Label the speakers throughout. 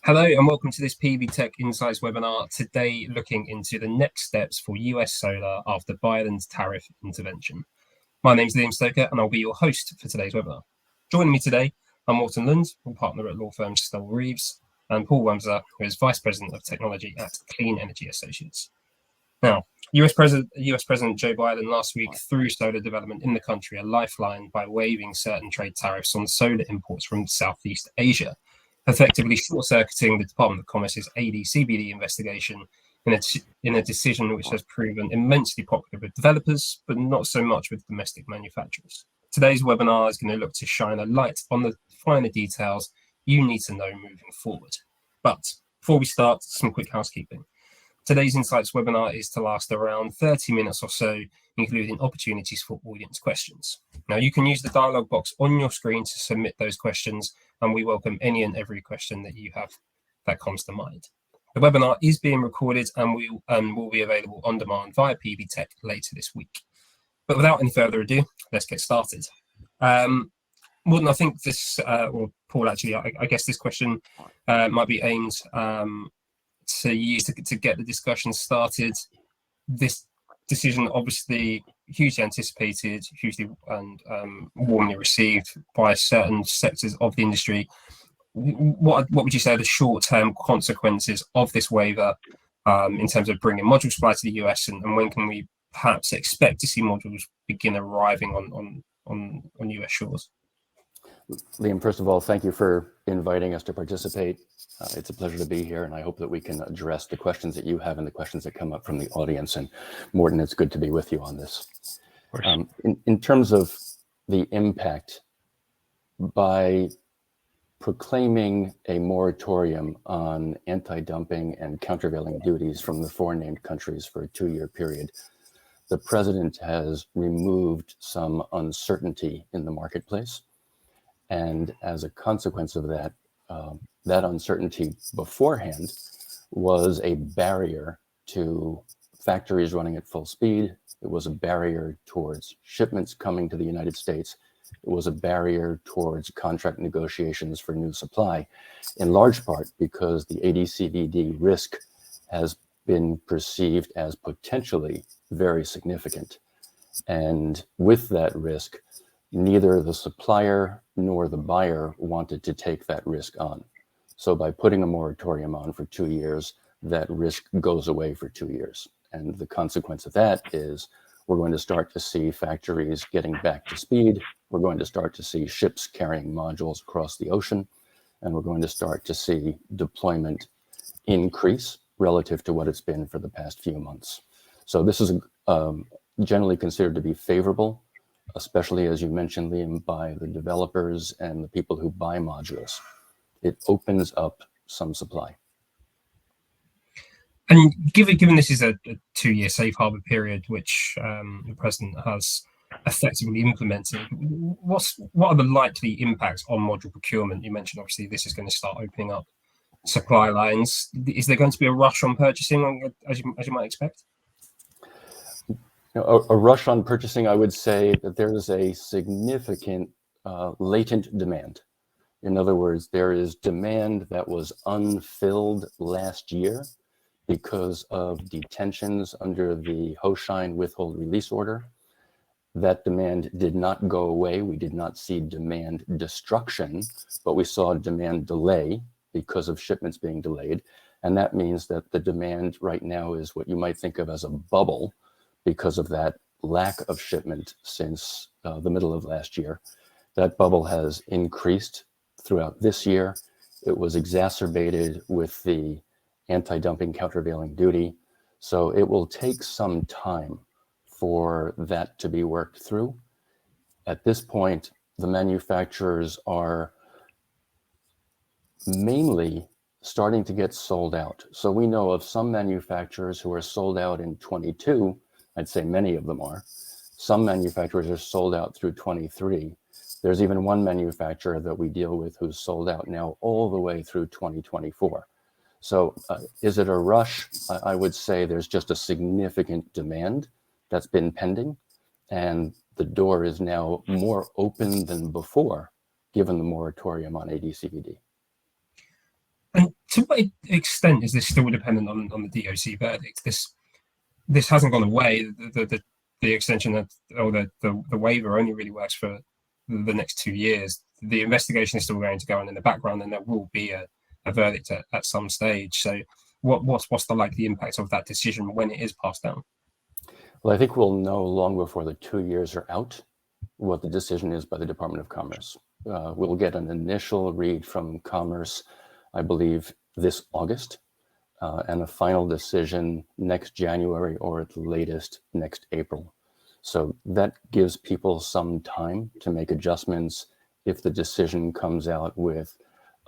Speaker 1: Hello and welcome to this PV Tech Insights webinar, today looking into the next steps for US solar after Biden's tariff intervention. My name is Liam Stoker and I'll be your host for today's webinar. Joining me today are Morten Lund, a partner at law firm Stoll Reeves, and Paul Wamser, who is Vice President of Technology at Clean Energy Associates. Now, US President Joe Biden last week threw solar development in the country a lifeline by waiving certain trade tariffs on solar imports from Southeast Asia, effectively short-circuiting the Department of Commerce's AD/CVD investigation in a decision which has proven immensely popular with developers, but not so much with domestic manufacturers. Today's webinar is going to look to shine a light on the finer details you need to know moving forward. But before we start, some quick housekeeping. Today's Insights webinar is to last around 30 minutes or so, including opportunities for audience questions. Now, you can use the dialog box on your screen to submit those questions, and we welcome any and every question that you have that comes to mind. The webinar is being recorded and will be available on demand via PV Tech later this week. But without any further ado, let's get started. Morten, I think this, or Paul actually, I guess this question might be aimed to use to get the discussion started. This decision, obviously hugely anticipated, hugely and warmly received by certain sectors of the industry. What would you say are the short-term consequences of this waiver in terms of bringing module supply to the US, and when can we perhaps expect to see modules begin arriving on US shores?
Speaker 2: Liam, first of all, thank you for inviting us to participate. It's a pleasure to be here, and I hope that we can address the questions that you have and the questions that come up from the audience. And Morten, it's good to be with you on this. In terms of the impact, by proclaiming a moratorium on anti-dumping and countervailing duties from the four named countries for a 2-year period, the president has removed some uncertainty in the marketplace. And as a consequence of that, that uncertainty beforehand was a barrier to factories running at full speed. It was a barrier towards shipments coming to the United States. It was a barrier towards contract negotiations for new supply, in large part because the AD/CVD risk has been perceived as potentially very significant. And with that risk, neither the supplier nor the buyer wanted to take that risk on. So by putting a moratorium on for 2 years, that risk goes away for 2 years. And the consequence of that is we're going to start to see factories getting back to speed. We're going to start to see ships carrying modules across the ocean. And we're going to start to see deployment increase relative to what it's been for the past few months. So this is generally considered to be favorable, especially, as you mentioned, Liam, by the developers and the people who buy modules. It opens up some supply.
Speaker 1: And given this is a 2-year safe harbor period, which the president has effectively implemented, what are the likely impacts on module procurement? You mentioned, obviously, this is going to start opening up supply lines. Is there going to be a rush on purchasing, as you might expect?
Speaker 2: A rush on purchasing, I would say that there is a significant latent demand. In other words, there is demand that was unfilled last year because of detentions under the Hoshine withhold release order. That demand did not go away. We did not see demand destruction, but we saw demand delay because of shipments being delayed. And that means that the demand right now is what you might think of as a bubble because of that lack of shipment since the middle of last year. That bubble has increased throughout this year. It was exacerbated with the anti-dumping countervailing duty. So it will take some time for that to be worked through. At this point, the manufacturers are mainly starting to get sold out. So we know of some manufacturers who are sold out in 22. I'd say many of them are. Some manufacturers are sold out through 23. There's even one manufacturer that we deal with who's sold out now all the way through 2024. So is it a rush? I would say there's just a significant demand that's been pending, and the door is now more open than before, given the moratorium on AD/CVD.
Speaker 1: And To what extent is this still dependent on the DOC verdict? This hasn't gone away. The extension or the waiver only really works for the next 2 years. The investigation is still going to go on in the background, and there will be a verdict at some stage. So what's the likely impact of that decision when it is passed down?
Speaker 2: Well, I think we'll know long before the 2 years are out what the decision is by the Department of Commerce. We'll get an initial read from Commerce, I believe, this August, and a final decision next January or at the latest next April. So that gives people some time to make adjustments if the decision comes out with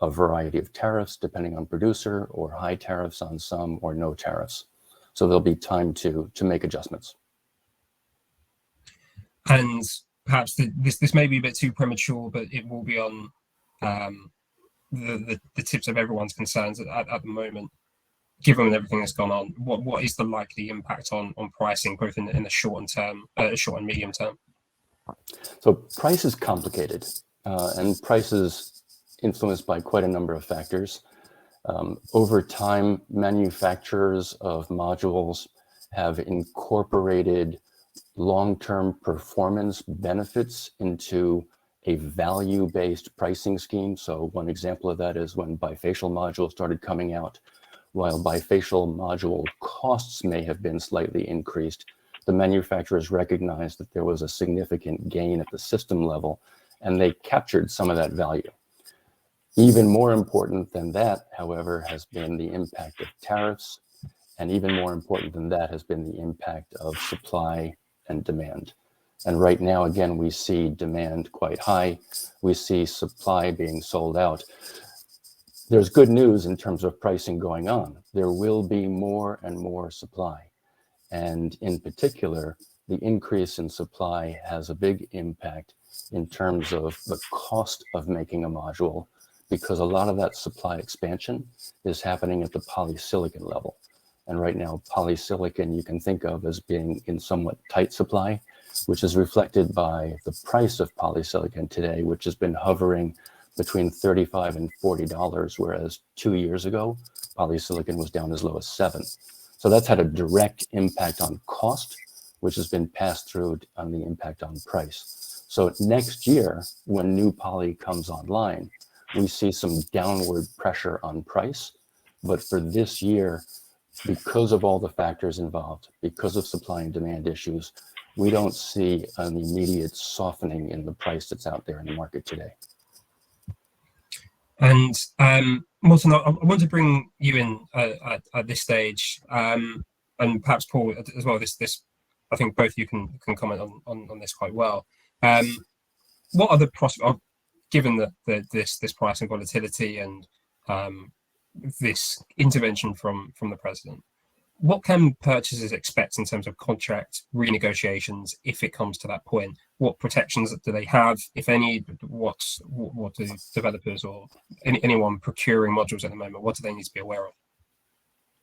Speaker 2: a variety of tariffs, depending on producer, or high tariffs on some, or no tariffs. So there'll be time to make adjustments.
Speaker 1: And perhaps this may be a bit too premature, but it will be on the tips of everyone's concerns at the moment, given everything that's gone on. What is the likely impact on pricing, both in the short and medium term?
Speaker 2: So price is complicated, and price is influenced by quite a number of factors. Over time, manufacturers of modules have incorporated long-term performance benefits into a value-based pricing scheme. So one example of that is when bifacial modules started coming out. While bifacial module costs may have been slightly increased, the manufacturers recognized that there was a significant gain at the system level, and they captured some of that value. Even more important than that, however, has been the impact of tariffs, and even more important than that has been the impact of supply and demand. And right now, again, we see demand quite high. We see supply being sold out. There's good news in terms of pricing going on. There will be more and more supply. And in particular, the increase in supply has a big impact in terms of the cost of making a module, because a lot of that supply expansion is happening at the polysilicon level. And right now, polysilicon you can think of as being in somewhat tight supply, which is reflected by the price of polysilicon today, which has been hovering between $35 and $40, whereas 2 years ago, polysilicon was down as low as $7. So that's had a direct impact on cost, which has been passed through on the impact on price. So next year, when new poly comes online, we see some downward pressure on price. But for this year, because of all the factors involved, because of supply and demand issues, we don't see an immediate softening in the price that's out there in the market today.
Speaker 1: And Morten, I want to bring you in at this stage, and perhaps Paul as well. This I think both you can comment on this quite well. What are the prospects, given that this pricing volatility and this intervention from the president? What can purchasers expect in terms of contract renegotiations if it comes to that point? What protections do they have, if any? What do developers or anyone procuring modules at the moment, what do they need to be aware of?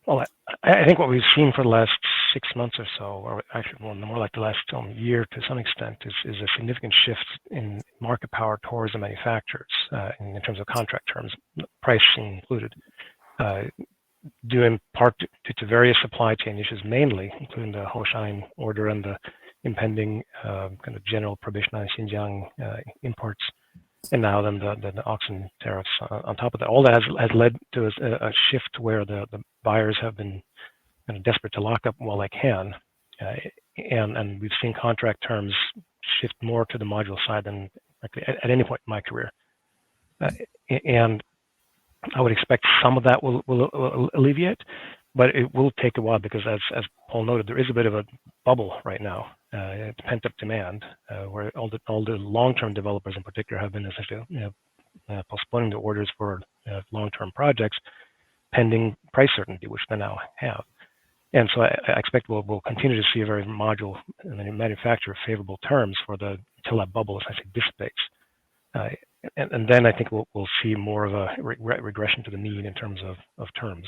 Speaker 3: Well, I think what we've seen for the last 6 months or so, or actually more like the last year to some extent, is a significant shift in market power towards the manufacturers in terms of contract terms, pricing included, due in part to various supply chain issues, mainly including the Hoshine order and the impending kind of general prohibition on Xinjiang imports, and now then the auction tariffs on top of that. All that has led to a shift where the buyers have been kind of desperate to lock up while they can, and we've seen contract terms shift more to the module side than at any point in my career, and I would expect some of that will alleviate, but it will take a while because, as Paul noted, there is a bit of a bubble right now. It's pent-up demand, where all the long-term developers in particular have been essentially postponing the orders for long-term projects pending price certainty, which they now have. And so I expect we'll continue to see a very module and manufacturer favorable terms until that bubble essentially dissipates. And then I think we'll see more of a regression to the mean in terms of terms.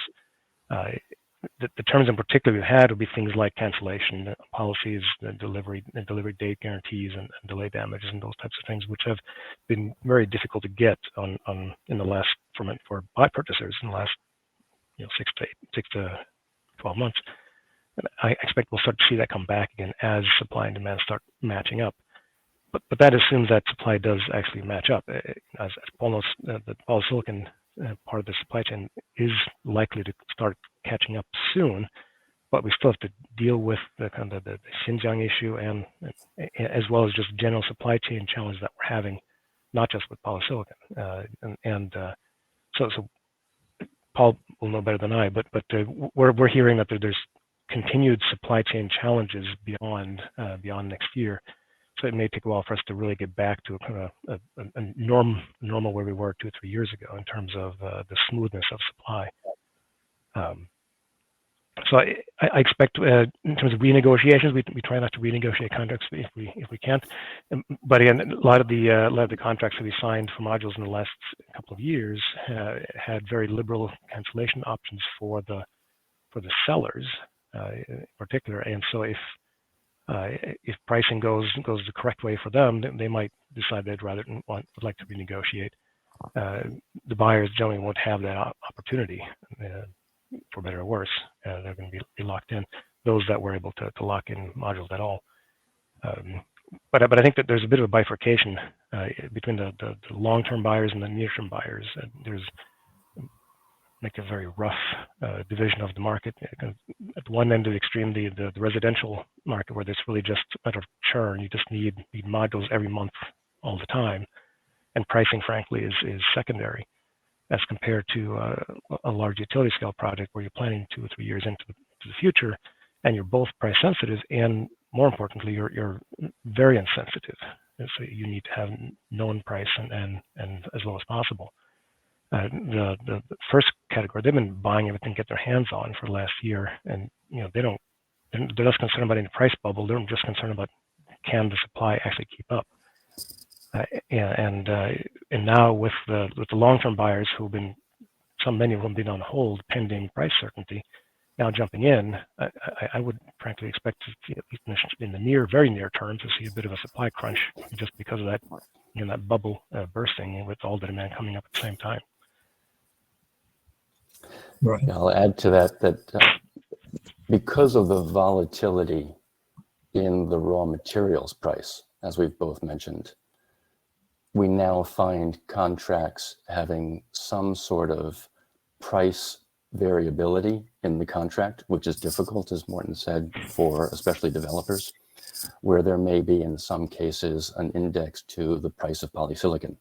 Speaker 3: The terms in particular we had would be things like cancellation policies, delivery date guarantees, and delay damages, and those types of things, which have been very difficult to get for buy purchasers in the last 6 to 12 months. And I expect we'll start to see that come back again as supply and demand start matching up. But that assumes that supply does actually match up. As Paul knows, the polysilicon part of the supply chain is likely to start catching up soon, but we still have to deal with the Xinjiang issue and as well as just general supply chain challenge that we're having, not just with polysilicon. So Paul will know better than I, but we're hearing that there's continued supply chain challenges beyond next year. So it may take a while for us to really get back to a normal where we were 2 or 3 years ago in terms of the smoothness of supply. So I expect in terms of renegotiations, we try not to renegotiate contracts if we can't. But again, a lot of the contracts that we signed for modules in the last couple of years had very liberal cancellation options for the sellers in particular. And so if pricing goes the correct way for them, they might decide they'd rather would like to renegotiate. The buyers generally won't have that opportunity, for better or worse. They're going to be locked in. Those that were able to lock in modules at all. But I think that there's a bit of a bifurcation between the long-term buyers and the near-term buyers. There's make a very rough division of the market. At one end of the extreme, the residential market, where there's really just a matter of churn. You just need modules every month, all the time, and pricing, frankly, is secondary, as compared to a large utility scale project where you're planning 2 or 3 years into the future, and you're both price sensitive, and more importantly, you're variance sensitive. And so you need to have known price and as low as possible. The first category, they've been buying everything to get their hands on for the last year, and they're less concerned about any price bubble. They're just concerned about, can the supply actually keep up? And now with the long-term buyers many of them been on hold pending price certainty, now jumping in, I would frankly expect to, at least in the very near term, to see a bit of a supply crunch just because of that, that bubble bursting with all the demand coming up at the same time.
Speaker 1: Right.
Speaker 2: Yeah, I'll add to that because of the volatility in the raw materials price, as we've both mentioned, we now find contracts having some sort of price variability in the contract, which is difficult, as Morten said, for especially developers, where there may be, in some cases, an index to the price of polysilicon.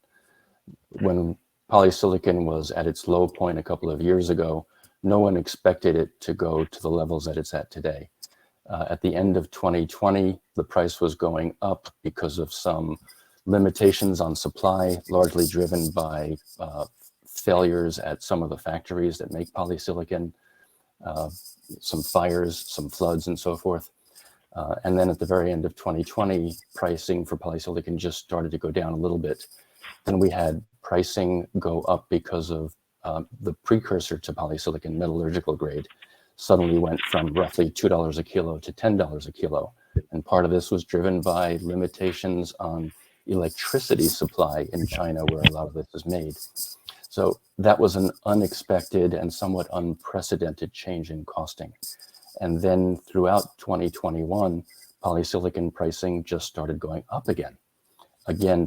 Speaker 2: When polysilicon was at its low point a couple of years ago, no one expected it to go to the levels that it's at today. At the end of 2020, the price was going up because of some limitations on supply, largely driven by failures at some of the factories that make polysilicon, some fires, some floods, and so forth. And then at the very end of 2020, pricing for polysilicon just started to go down a little bit. Then we had pricing go up because of the precursor to polysilicon, metallurgical grade, suddenly went from roughly $2 a kilo to $10 a kilo. And part of this was driven by limitations on electricity supply in China, where a lot of this is made. So that was an unexpected and somewhat unprecedented change in costing. And then throughout 2021, polysilicon pricing just started going up again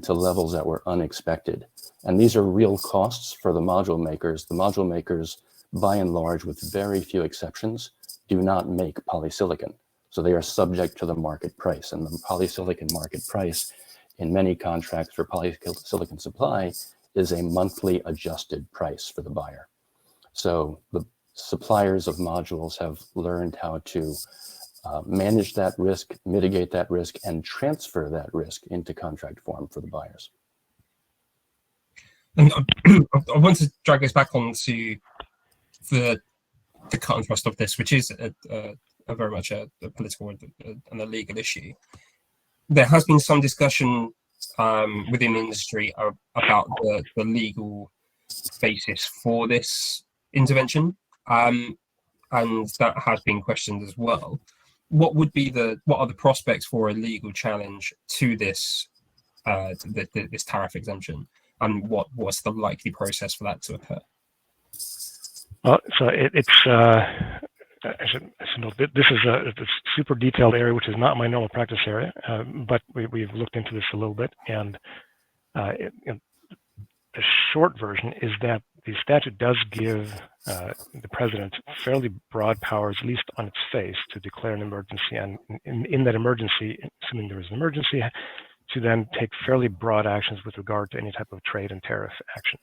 Speaker 2: to levels that were unexpected. And these are real costs for the module makers. The module makers, by and large, with very few exceptions, do not make polysilicon. So they are subject to the market price. And the polysilicon market price in many contracts for polysilicon supply is a monthly adjusted price for the buyer. So the suppliers of modules have learned how to manage that risk, mitigate that risk, and transfer that risk into contract form for the buyers.
Speaker 1: And I want to drag us back onto the cut and thrust of this, which is a very much a political and a legal issue. There has been some discussion within the industry about the legal basis for this intervention, and that has been questioned as well. What are the prospects for a legal challenge to this this tariff exemption, and what's the likely process for that to occur?
Speaker 3: So it's I should note that this is a super detailed area, which is not my normal practice area, but we've looked into this a little bit, and the short version is that the statute does give the president fairly broad powers, at least on its face, to declare an emergency, and in that emergency, assuming there is an emergency, to then take fairly broad actions with regard to any type of trade and tariff action.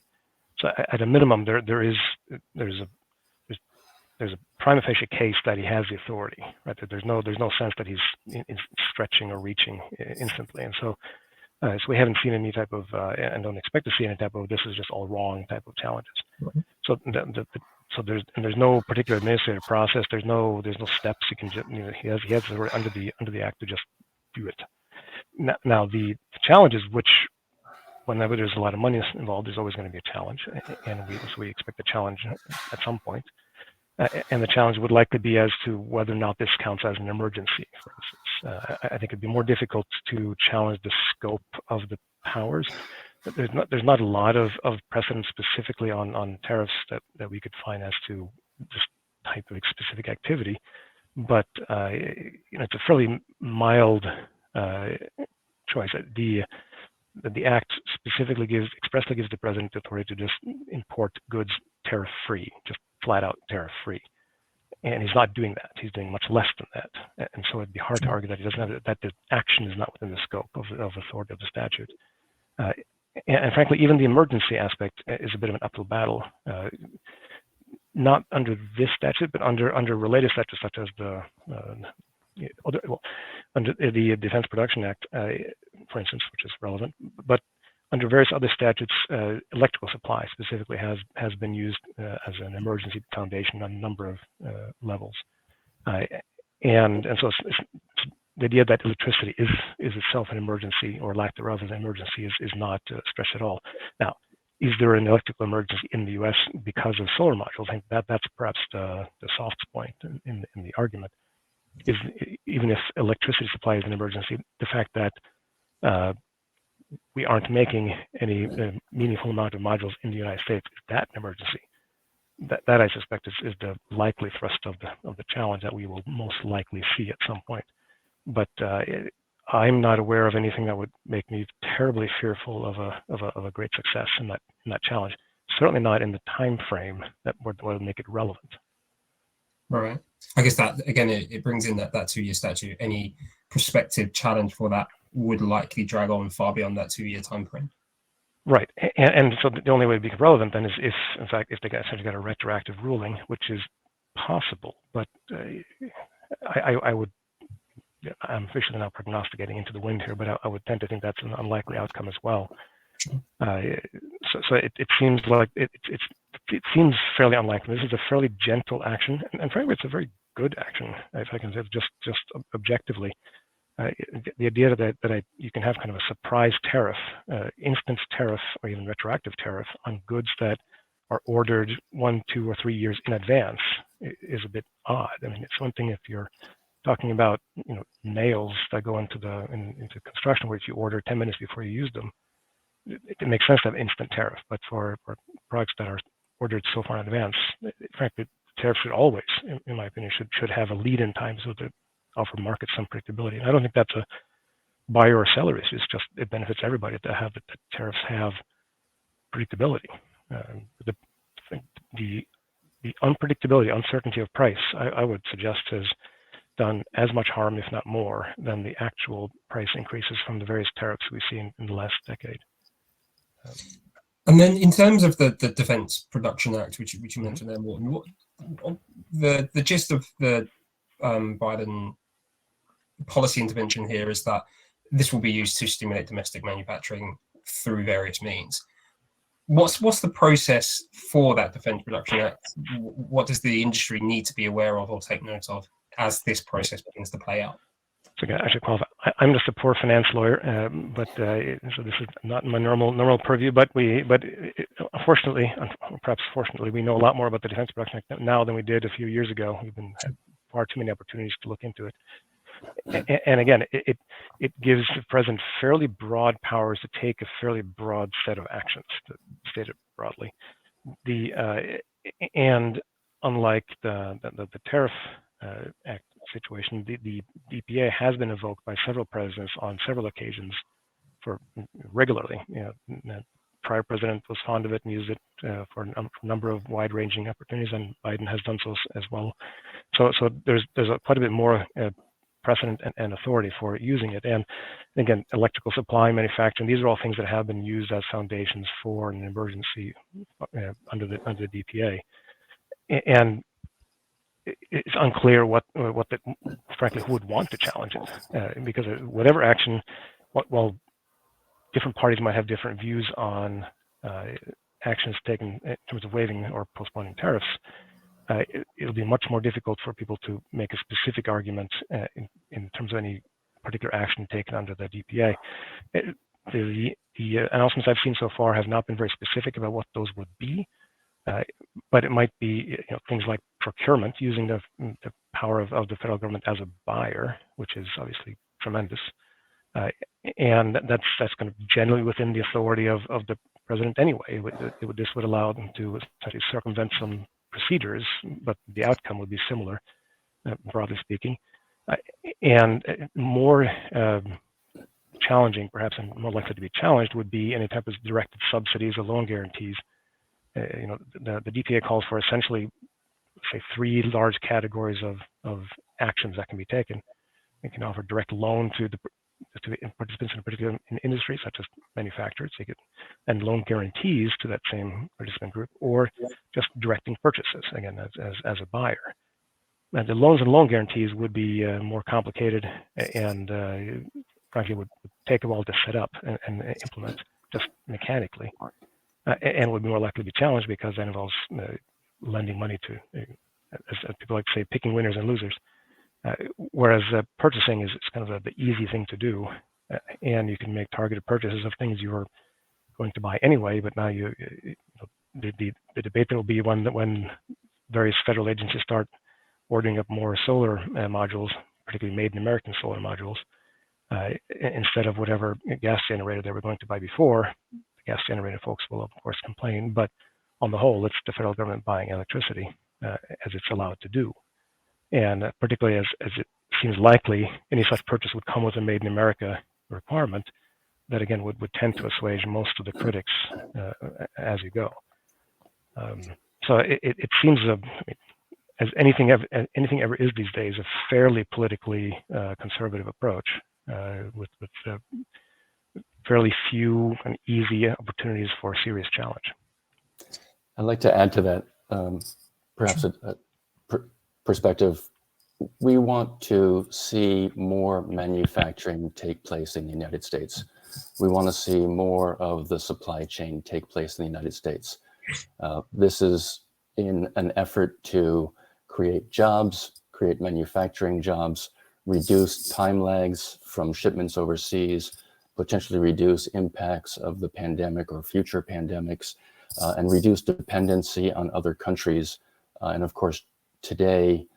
Speaker 3: So at a minimum, there's a prima facie case that he has the authority, right? That there's no sense that he's stretching or reaching instantly, and so we haven't seen any type of and don't expect to see any type of this is just all wrong type of challenges.
Speaker 1: Mhm.
Speaker 3: So there's no particular administrative process. There's no steps he can just, he has under the act to just do it. Now the challenges, which whenever there's a lot of money involved, there's always going to be a challenge, and we expect a challenge at some point. And the challenge would likely be as to whether or not this counts as an emergency, for instance. I think it'd be more difficult to challenge the scope of the powers. There's not a lot of precedent specifically on tariffs that we could find as to this type of specific activity, but it's a fairly mild choice. The act specifically expressly gives the president authority to just import goods tariff-free, just flat out tariff-free, and he's not doing that. He's doing much less than that, and so it'd be hard to argue that he doesn't have that the action is not within the scope of authority of the statute. And frankly, even the emergency aspect is a bit of an uphill battle. Not under this statute, but under related statutes such as under the Defense Production Act, for instance, which is relevant, but under various other statutes, electrical supply specifically has been used as an emergency foundation on a number of levels, and so it's the idea that electricity is itself an emergency or lack thereof as an emergency is not stretched at all. Now, is there an electrical emergency in the U.S. because of solar modules? I think that's perhaps the soft point in the argument. Is even if electricity supply is an emergency, the fact that we aren't making any meaningful amount of modules in the United States, is that an emergency? That I suspect is the likely thrust of the challenge that we will most likely see at some point. But I'm not aware of anything that would make me terribly fearful of a great success in that challenge. Certainly not in the time frame that would make it relevant.
Speaker 1: Right. I guess that again it brings in that 2-year statute. Any prospective challenge for that would likely drag on far beyond that 2-year time frame. Right.
Speaker 3: And so the only way to be relevant then is if, in fact, if they essentially got a retroactive ruling, which is possible. But I would, I'm officially now prognosticating into the wind here, but I would tend to think that's an unlikely outcome as well. So it seems like it seems fairly unlikely. This is a fairly gentle action, and frankly, it's a very good action, if I can say just objectively. The idea that you can have kind of a surprise tariff, instant tariff, or even retroactive tariff on goods that are ordered 1, 2, or 3 years in advance is a bit odd. I mean, it's one thing if you're talking about nails that go into construction, where if you order 10 minutes before you use them, it makes sense to have instant tariff. But for products that are ordered so far in advance, frankly, tariff should always, in my opinion, should have a lead-in time so that offer markets some predictability. And I don't think that's a buyer or seller issue. It's just it benefits everybody to have the tariffs have predictability. The unpredictability, uncertainty of price, I would suggest has done as much harm, if not more, than the actual price increases from the various tariffs we see in the last decade.
Speaker 1: And then, in terms of the Defense Production Act, which you mentioned there, Morten, what the gist of the Biden policy intervention here is that this will be used to stimulate domestic manufacturing through various means. What's the process for that Defense Production Act? What does the industry need to be aware of or take note of as this process begins to play out?
Speaker 3: So I should qualify. I'm just a poor finance lawyer, so this is not my normal purview. But unfortunately, perhaps fortunately, we know a lot more about the Defense Production Act now than we did a few years ago. We've had far too many opportunities to look into it. And again, it gives the president fairly broad powers to take a fairly broad set of actions, to state it broadly. And unlike the tariff act situation, the DPA has been invoked by several presidents on several occasions for regularly. The prior president was fond of it and used it for a number of wide-ranging opportunities, and Biden has done so as well. So there's quite a bit more precedent and authority for using it. And again, electrical supply, manufacturing, these are all things that have been used as foundations for an emergency under the DPA. And it's unclear frankly, who would want to challenge it, because whatever action, while different parties might have different views on actions taken in terms of waiving or postponing tariffs, it'll be much more difficult for people to make a specific argument in terms of any particular action taken under the DPA. The announcements I've seen so far have not been very specific about what those would be, but it might be things like procurement, using the power of the federal government as a buyer, which is obviously tremendous. And that's kind of generally within the authority of the president anyway. This would allow them to essentially circumvent some procedures, but the outcome would be similar, broadly speaking. And more challenging, perhaps, and more likely to be challenged, would be any type of directed subsidies or loan guarantees. The DPA calls for essentially, say, 3 large categories of actions that can be taken. It can offer direct loan to participants in a particular industry, such as manufacturers, and loan guarantees to that same participant group, or just directing purchases, again, as a buyer. And the loans and loan guarantees would be more complicated and frankly would take a while to set up and implement just mechanically, and would be more likely to be challenged because that involves lending money to, as people like to say, picking winners and losers. Whereas purchasing is kind of the easy thing to do, and you can make targeted purchases of things you were going to buy anyway. But now the debate there will be when various federal agencies start ordering up more solar modules, particularly made in American solar modules, instead of whatever gas generator they were going to buy before. The gas generator folks will of course complain, but on the whole, it's the federal government buying electricity as it's allowed to do. And particularly as it seems likely any such purchase would come with a Made in America requirement, that again would tend to assuage most of the critics as you go. So it seems, as anything ever is these days, a fairly politically conservative approach with fairly few and easy opportunities for serious challenge.
Speaker 2: I'd like to add to that, perhaps a perspective. We want to see more manufacturing take place in the United States. We want to see more of the supply chain take place in the United States. This is in an effort to create jobs, create manufacturing jobs, reduce time lags from shipments overseas, potentially reduce impacts of the pandemic or future pandemics, and reduce dependency on other countries. And of course, today,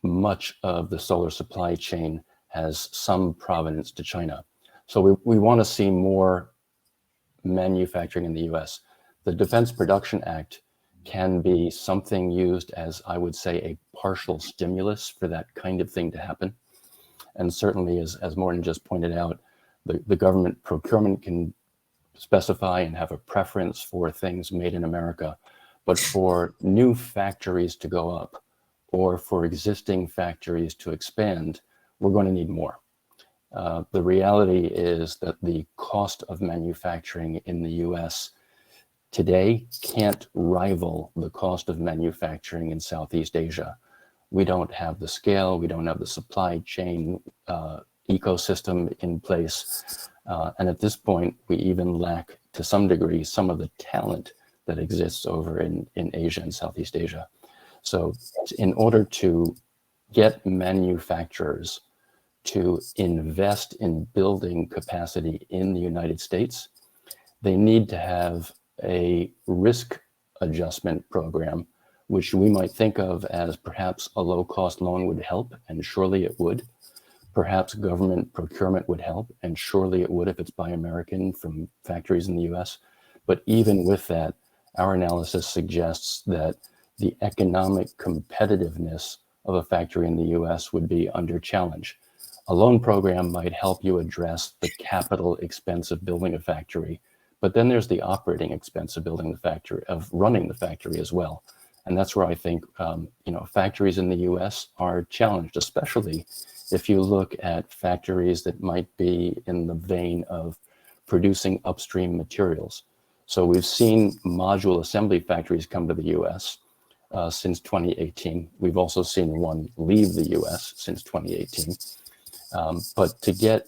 Speaker 2: much of the solar supply chain has some provenance to China. So we want to see more manufacturing in the US. The Defense Production Act can be something used as, I would say, a partial stimulus for that kind of thing to happen. And certainly, as Morten just pointed out, the government procurement can specify and have a preference for things made in America, but for new factories to go up or for existing factories to expand, we're going to need more. The reality is that the cost of manufacturing in the US today can't rival the cost of manufacturing in Southeast Asia. We don't have the scale, we don't have the supply chain ecosystem in place. And at this point, we even lack, to some degree, some of the talent that exists over in Asia and Southeast Asia. So in order to get manufacturers to invest in building capacity in the United States, they need to have a risk adjustment program, which we might think of as perhaps a low-cost loan would help, and surely it would. Perhaps government procurement would help, and surely it would if it's Buy American from factories in the US. But even with that, our analysis suggests that the economic competitiveness of a factory in the US would be under challenge. A loan program might help you address the capital expense of building a factory, but then there's the operating expense of building the factory, of running the factory as well. And that's where I think factories in the US are challenged, especially if you look at factories that might be in the vein of producing upstream materials. So we've seen module assembly factories come to the US since 2018. We've also seen one leave the US since 2018. But to get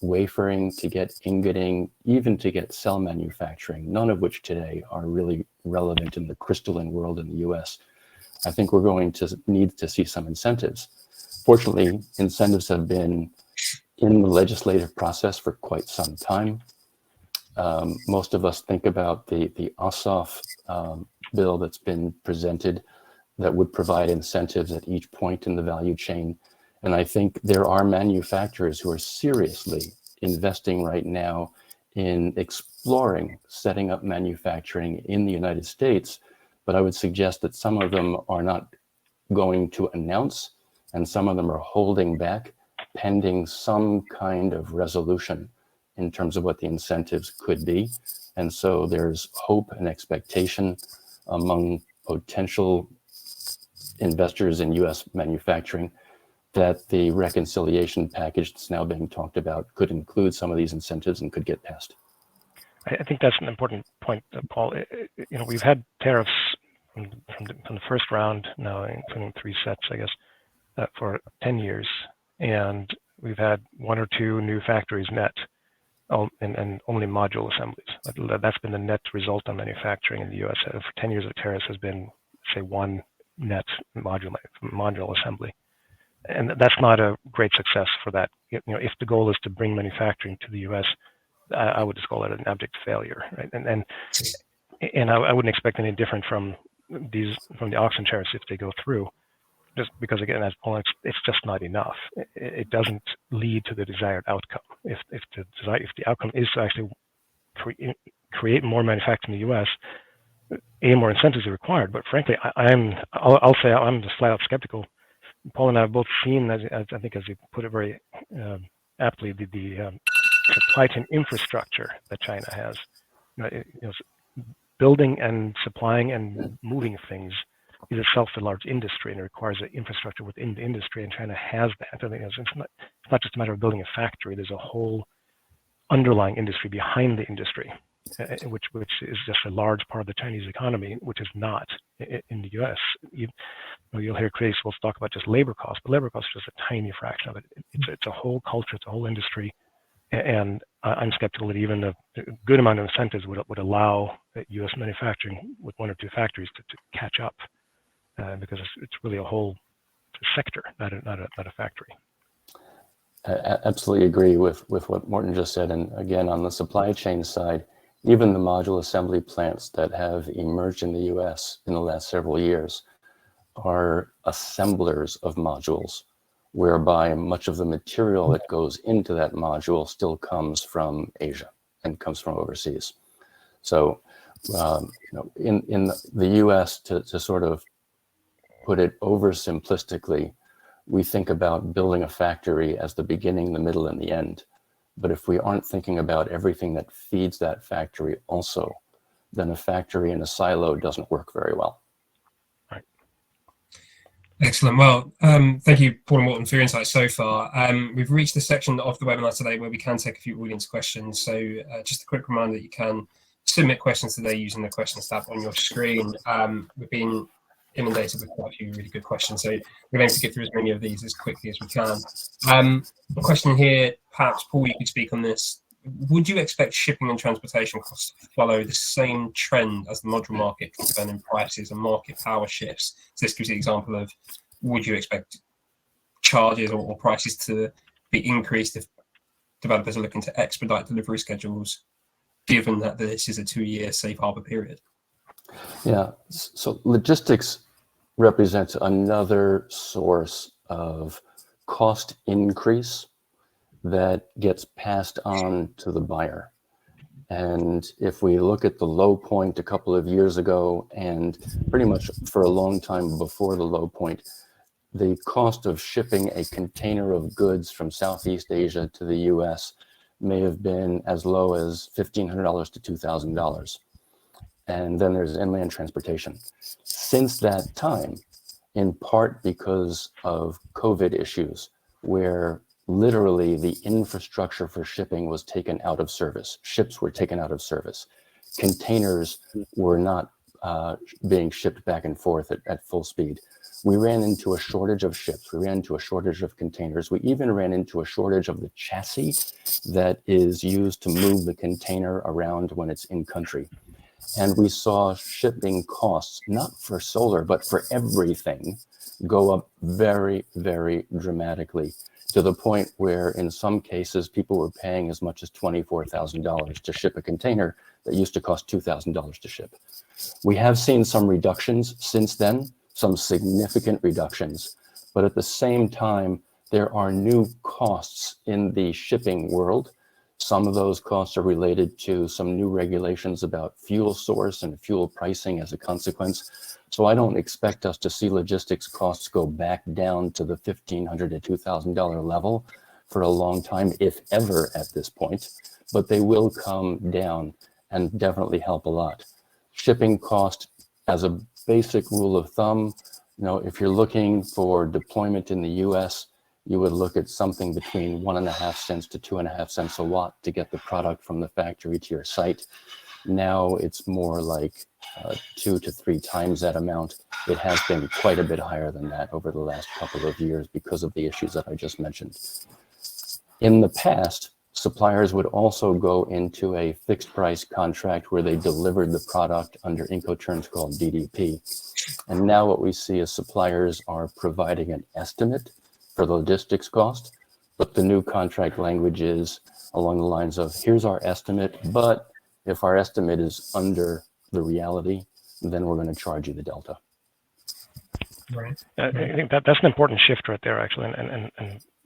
Speaker 2: wafering, to get ingoting, even to get cell manufacturing, none of which today are really relevant in the crystalline world in the US, I think we're going to need to see some incentives. Fortunately, incentives have been in the legislative process for quite some time. Most of us think about the OSSOF bill that's been presented that would provide incentives at each point in the value chain. And I think there are manufacturers who are seriously investing right now in exploring setting up manufacturing in the United States. But I would suggest that some of them are not going to announce, and some of them are holding back pending some kind of resolution in terms of what the incentives could be. And so there's hope and expectation among potential investors in US manufacturing that the reconciliation package that's now being talked about could include some of these incentives and could get passed.
Speaker 3: I think that's an important point, Paul. We've had tariffs from the first round now, including 3 sets, I guess, for 10 years. And we've had 1 or 2 new factories net, and only module assemblies. That's been the net result on manufacturing in the US. For 10 years of tariffs has been, say, 1 net module assembly. And that's not a great success for that. If the goal is to bring manufacturing to the US, I would just call it an abject failure, right? And I wouldn't expect any different from the auction tariffs if they go through, just because, again, as Paul, it's just not enough. It doesn't lead to the desired outcome. If the outcome is to actually create more manufacturing in the US, more incentives are required. But frankly, I'll say I'm just flat out skeptical. Paul and I have both seen, as I think, as you put it very aptly, the supply chain infrastructure that China has. Building and supplying and moving things is itself a large industry, and it requires an infrastructure within the industry, and China has that. I think it's not just a matter of building a factory. There's a whole underlying industry behind the industry, which is just a large part of the Chinese economy, which is not in the US. You'll hear critics will talk about just labor costs, but labor costs is just a tiny fraction of it. It's a whole culture, it's a whole industry, and I'm skeptical that even a good amount of incentives would allow US manufacturing with 1 or 2 factories to catch up, because it's really a whole sector, not a factory.
Speaker 2: I absolutely agree with what Morten just said. And again, on the supply chain side, even the module assembly plants that have emerged in the US in the last several years are assemblers of modules, whereby much of the material that goes into that module still comes from Asia and comes from overseas. So, in the US, to sort of put it oversimplistically, we think about building a factory as the beginning, the middle, and the end. But if we aren't thinking about everything that feeds that factory also, then a factory in a silo doesn't work very well.
Speaker 3: Right.
Speaker 1: Excellent. Well, thank you, Paul and Morten, for your insights so far. We've reached the section of the webinar today where we can take a few audience questions. So just a quick reminder that you can submit questions today using the questions tab on your screen. We've been inundated with quite a few really good questions, so we're going to get through as many of these as quickly as we can. A question here, perhaps Paul, you could speak on this. Would you expect shipping and transportation costs to follow the same trend as the module market concerning prices and market power shifts? So this gives you an example of, would you expect charges or prices to be increased if developers are looking to expedite delivery schedules, given that this is a 2-year safe harbor period?
Speaker 2: Yeah, so logistics represents another source of cost increase that gets passed on to the buyer. And if we look at the low point a couple of years ago, and pretty much for a long time before the low point, the cost of shipping a container of goods from Southeast Asia to the US may have been as low as $1,500 to $2,000. And then there's inland transportation. Since that time, in part because of COVID issues, where literally the infrastructure for shipping was taken out of service. Ships were taken out of service. Containers were not being shipped back and forth at full speed. We ran into a shortage of ships. We ran into a shortage of containers. We even ran into a shortage of the chassis that is used to move the container around when it's in country. And we saw shipping costs, not for solar, but for everything, go up very, very dramatically, to the point where in some cases people were paying as much as $24,000 to ship a container that used to cost $2,000 to ship. We have seen some reductions since then, some significant reductions, but at the same time, there are new costs in the shipping world. Some of those costs are related to some new regulations about fuel source and fuel pricing as a consequence. So I don't expect us to see logistics costs go back down to the $1,500 to $2,000 level for a long time, if ever at this point, but they will come down and definitely help a lot. Shipping cost, as a basic rule of thumb, if you're looking for deployment in the US, you would look at something between 1.5 cents to 2.5 cents a watt to get the product from the factory to your site. Now it's more like 2 to 3 times that amount. It has been quite a bit higher than that over the last couple of years because of the issues that I just mentioned. In the past, suppliers would also go into a fixed price contract where they delivered the product under Incoterms called DDP. And now what we see is suppliers are providing an estimate for the logistics cost, but the new contract language is along the lines of, here's our estimate, but if our estimate is under the reality, then we're going to charge you the delta.
Speaker 1: Right.
Speaker 3: I think that's an important shift right there, actually, and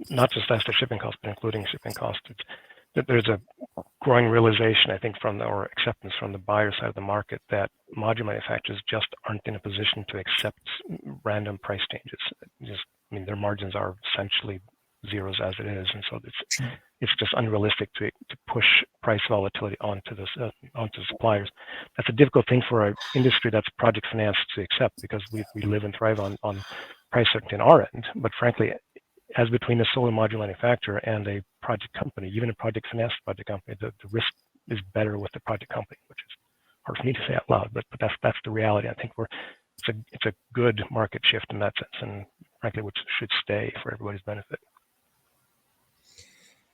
Speaker 3: not just as to shipping costs, but including shipping costs. There's a growing realization, I think, or acceptance from the buyer side of the market that module manufacturers just aren't in a position to accept random price changes. Their margins are essentially zeros as it is, and so it's just unrealistic to push price volatility onto suppliers. That's a difficult thing for an industry that's project financed to accept, because we live and thrive on price certainty on our end. But frankly, as between a solar module manufacturer and a project company, even a project financed project company, the risk is better with the project company, which is hard for me to say out loud, but that's the reality. I think it's a good market shift in that sense, and frankly, which should stay for everybody's benefit.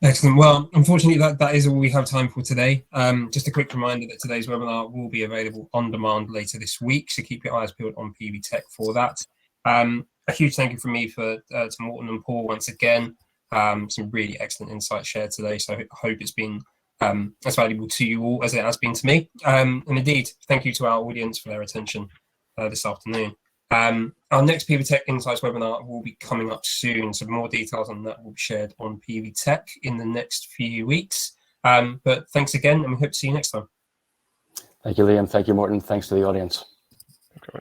Speaker 1: Excellent. Well, unfortunately, that is all we have time for today. Just a quick reminder that today's webinar will be available on demand later this week, so keep your eyes peeled on PV Tech for that. A huge thank you from me to Morten and Paul once again. Some really excellent insights shared today, so I hope it's been as valuable to you all as it has been to me. And indeed, thank you to our audience for their attention this afternoon. Our next PV Tech Insights webinar will be coming up soon, so more details on that will be shared on PV Tech in the next few weeks. But thanks again, and we hope to see you next time.
Speaker 2: Thank you, Liam. Thank you, Morten. Thanks to the audience.
Speaker 3: Okay.